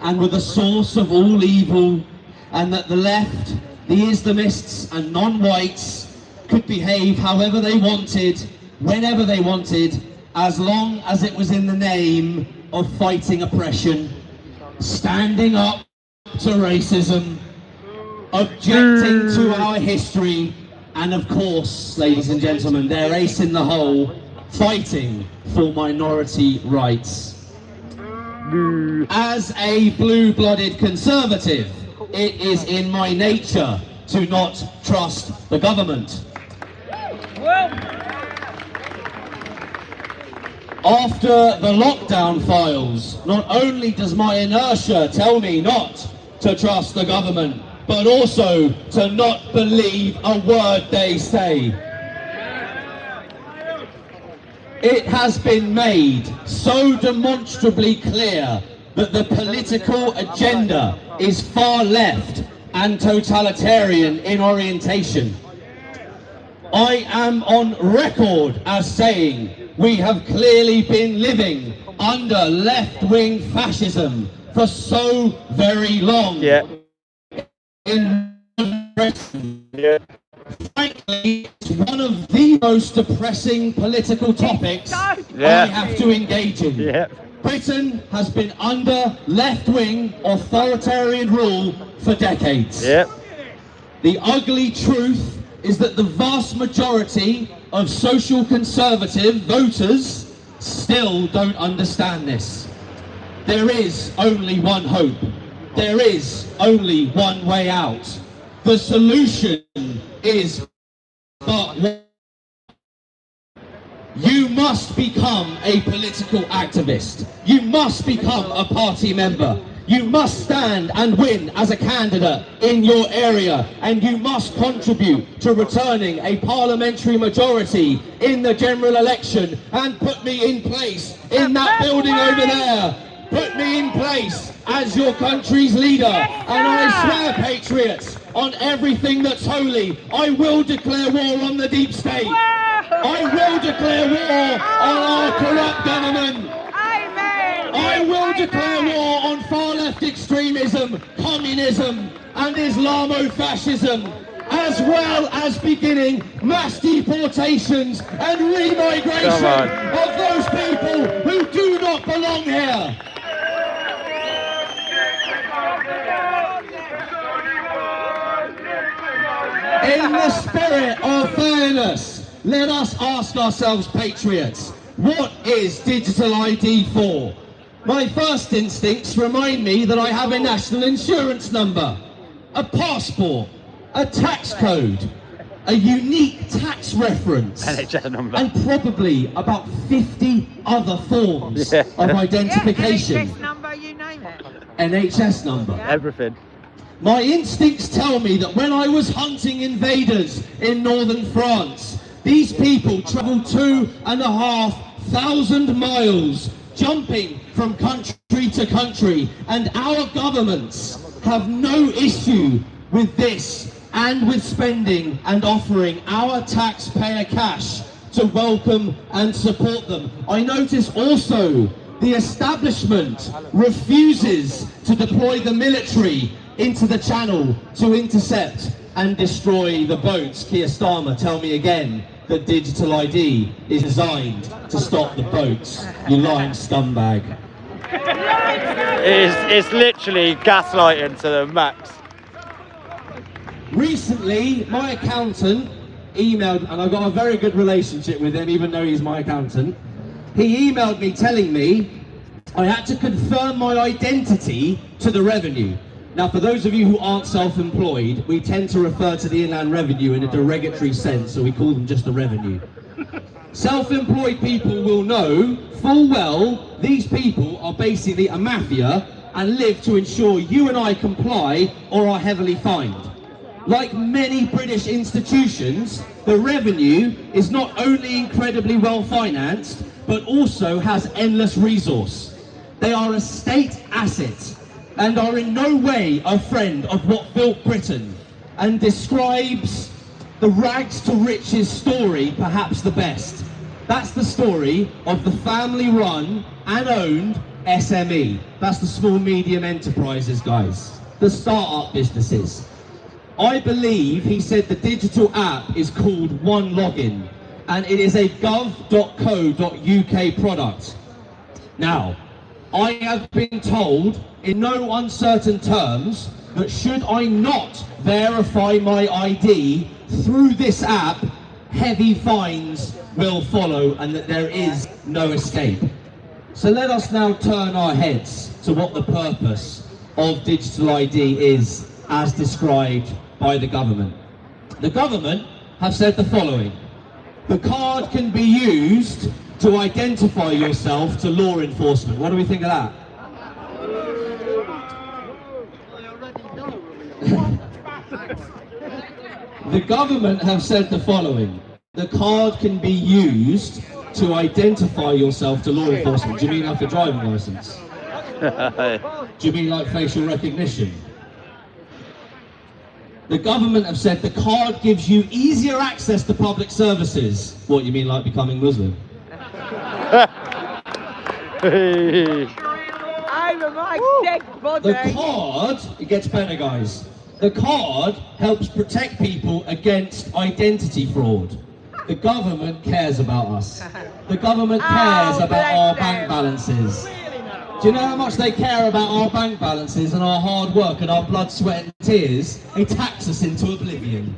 and were the source of all evil, and that the left, the Islamists and non-whites could behave however they wanted, whenever they wanted, as long as it was in the name of fighting oppression, standing up to racism, objecting to our history, and of course, ladies and gentlemen, their ace in the hole, fighting for minority rights. As a blue-blooded conservative, it is in my nature to not trust the government. After the lockdown files, not only does my inertia tell me not to trust the government, but also to not believe a word they say. It has been made so demonstrably clear that the political agenda is far left and totalitarian in orientation. I am on record as saying we have clearly been living under left-wing fascism for so very long. Yeah. Frankly, it's one of the most depressing political topics I have to engage in. Yeah. Britain has been under left-wing authoritarian rule for decades. Yep. The ugly truth is that the vast majority of social conservative voters still don't understand this. There is only one hope. There is only one way out. The solution is but one. You must become a political activist. You must become a party member. You must stand and win as a candidate in your area, and you must contribute to returning a parliamentary majority in the general election and put me in place in that building over there. Put me in place as your country's leader, and I swear, patriots, on everything that's holy, I will declare war on the deep state. I will declare war on our corrupt government. I will declare war on far-left extremism, communism and Islamo-fascism, as well as beginning mass deportations and remigration of those people who do not belong here. In the spirit of fairness, let us ask ourselves, patriots, what is digital ID for? My first instincts remind me that I have a national insurance number, a passport, a tax code, a unique tax reference, and probably about 50 other forms of identification. NHS number, you name it. NHS number. Everything. My instincts tell me that when I was hunting invaders in northern France, these people travelled 2,500 miles, jumping from country to country, and our governments have no issue with this and with spending and offering our taxpayer cash to welcome and support them. I notice also the establishment refuses to deploy the military into the channel to intercept and destroy the boats. Keir Starmer, tell me again that digital ID is designed to stop the boats, you lying scumbag. It's literally gaslighting to the max. Recently, my accountant emailed, and I've got a very good relationship with him, even though he's my accountant. He emailed me telling me I had to confirm my identity to the revenue. Now, for those of you who aren't self-employed, we tend to refer to the Inland Revenue in a derogatory sense, so we call them just the revenue. Self-employed people will know full well these people are basically a mafia and live to ensure you and I comply or are heavily fined. Like many British institutions, the revenue is not only incredibly well financed, but also has endless resource. They are a state asset and are in no way a friend of what built Britain, and describes the rags to riches story perhaps the best. That's the story of the family-run and owned SME. That's the small medium enterprises, guys, the start-up businesses. I believe he said the digital app is called One Login, and it is a gov.co.uk product. Now, I have been told in no uncertain terms that should I not verify my ID through this app, heavy fines will follow and that there is no escape. So let us now turn our heads to what the purpose of digital ID is as described by the government. The government have said the following: the card can be used to identify yourself to law enforcement. What do we think of that? The government have said the following: the card can be used to identify yourself to law enforcement. Do you mean like a driving license? Do you mean like facial recognition? The government have said the card gives you easier access to public services. What, you mean like becoming Muslim? Over my dead body. The card, it gets better, guys. The card helps protect people against identity fraud. The government cares about us. The government cares about our bank balances. Do you know how much they care about our bank balances and our hard work and our blood, sweat and tears? They tax us into oblivion.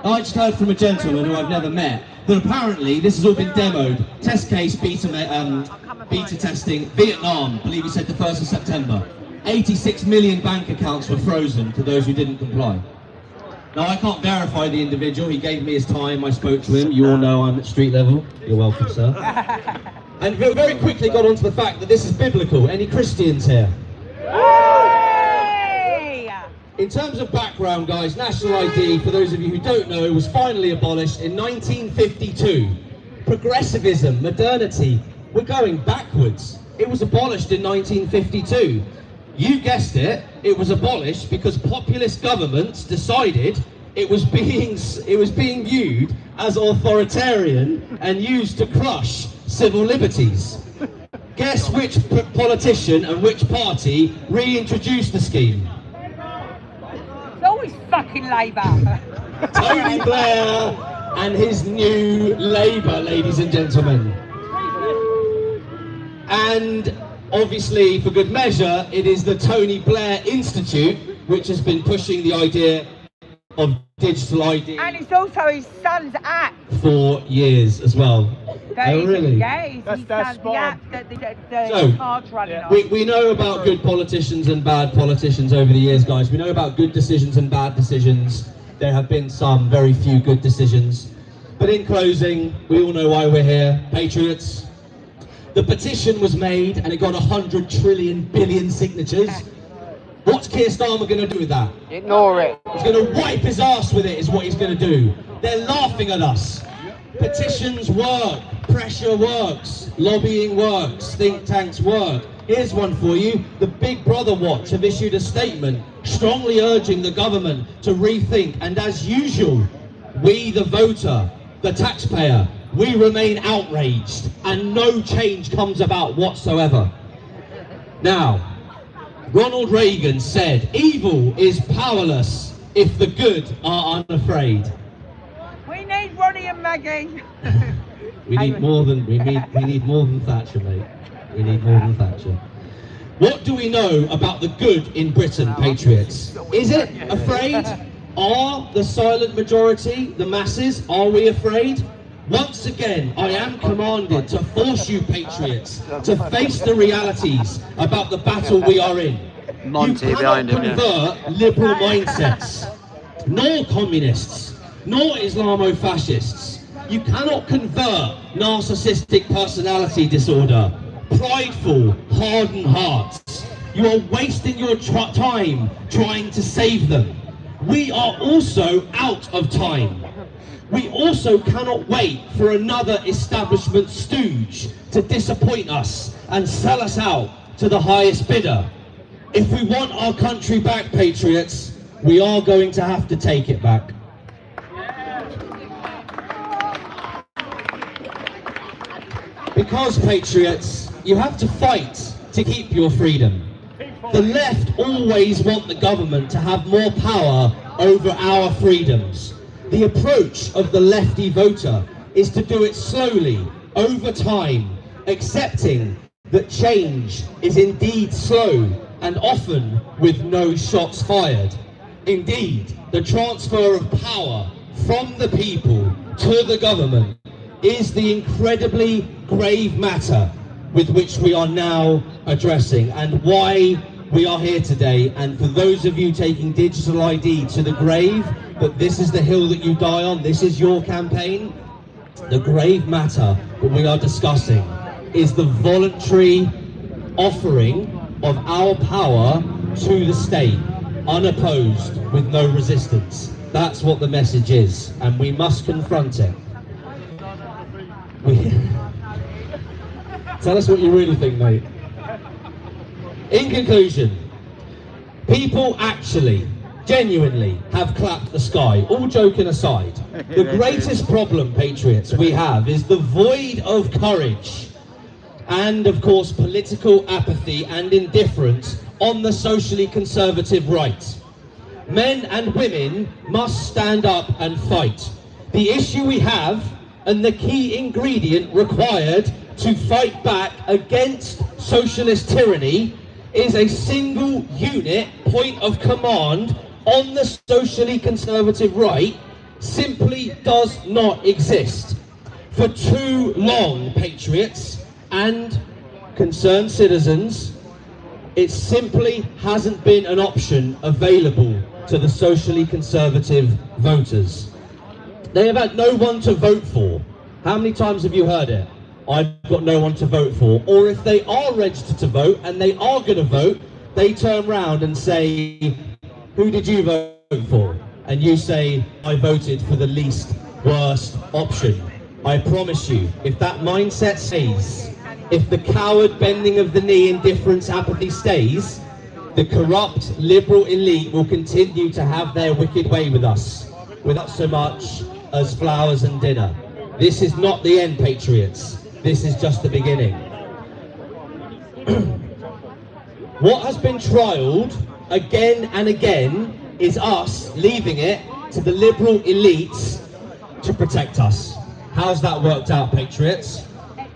I just heard from a gentleman who I've never met that apparently this has all been demoed. Test case, beta testing, Vietnam, I believe he said the 1st of September. 86 million bank accounts were frozen to those who didn't comply. Now, I can't verify the individual. He gave me his time. I spoke to him. You all know I'm at street level. You're welcome, sir. And we very quickly got onto the fact that this is biblical. Any Christians here? In terms of background, guys, national ID, for those of you who don't know, was finally abolished in 1952. Progressivism, modernity, we're going backwards. It was abolished in 1952. You guessed it, it was abolished because populist governments decided it was being viewed as authoritarian and used to crush civil liberties. Guess which politician and which party reintroduced the scheme? It's always fucking Labour. Tony Blair and his new Labour, ladies and gentlemen. And obviously, for good measure, it is the Tony Blair Institute which has been pushing the idea of digital ID. And it's also his son's app. For years as well. Oh, really? Yeah, his son's the app that the So, cards running on. we know about good politicians and bad politicians over the years, guys. We know about good decisions and bad decisions. There have been some very few good decisions. But in closing, we all know why we're here. Patriots. The petition was made and it got 100 trillion billion signatures. What's Keir Starmer going to do with that? Ignore it. He's going to wipe his ass with it, is what he's going to do. They're laughing at us. Petitions work, pressure works, lobbying works, think tanks work. Here's one for you. The Big Brother Watch have issued a statement strongly urging the government to rethink, and as usual, we the voter, the taxpayer, we remain outraged and no change comes about whatsoever. Now, Ronald Reagan said, evil is powerless if the good are unafraid. We need Ronnie and Maggie. We need more than Thatcher, mate. We need more than Thatcher. What do we know about the good in Britain, patriots? Is it afraid? Are the silent majority, the masses, are we afraid? Once again, I am commanded to force you, patriots, to face the realities about the battle we are in. Monty you behind cannot him, convert liberal mindsets, nor communists, nor Islamo-fascists. You cannot convert narcissistic personality disorder, prideful, hardened hearts. You are wasting your time trying to save them. We are also out of time. We also cannot wait for another establishment stooge to disappoint us and sell us out to the highest bidder. If we want our country back, patriots, we are going to have to take it back. Because, patriots, you have to fight to keep your freedom. The left always want the government to have more power over our freedoms. The approach of the lefty voter is to do it slowly, over time, accepting that change is indeed slow and often with no shots fired. Indeed, the transfer of power from the people to the government is the incredibly grave matter with which we are now addressing and why we are here today. And for those of you taking digital ID to the grave, that this is the hill that you die on, this is your campaign, the grave matter that we are discussing is the voluntary offering of our power to the state, unopposed, with no resistance. That's what the message is, and we must confront it. Tell us what you really think, mate. In conclusion, people actually, genuinely have clapped the sky, all joking aside. The greatest problem, patriots, we have is the void of courage and, of course, political apathy and indifference on the socially conservative right. Men and women must stand up and fight. The issue we have, and the key ingredient required to fight back against socialist tyranny, is a single unit point of command on the socially conservative right simply does not exist. For too long, patriots and concerned citizens, it simply hasn't been an option available to the socially conservative voters. They have had no one to vote for. How many times have you heard it? I've got no one to vote for. Or if they are registered to vote and they are going to vote, they turn round and say, who did you vote for? And you say, I voted for the least worst option. I promise you, if that mindset stays, if the coward bending of the knee, indifference, apathy stays, the corrupt liberal elite will continue to have their wicked way with us, without so much as flowers and dinner. This is not the end, patriots. This is just the beginning. What has been trialled again and again is us leaving it to the liberal elites to protect us. How's that worked out, patriots?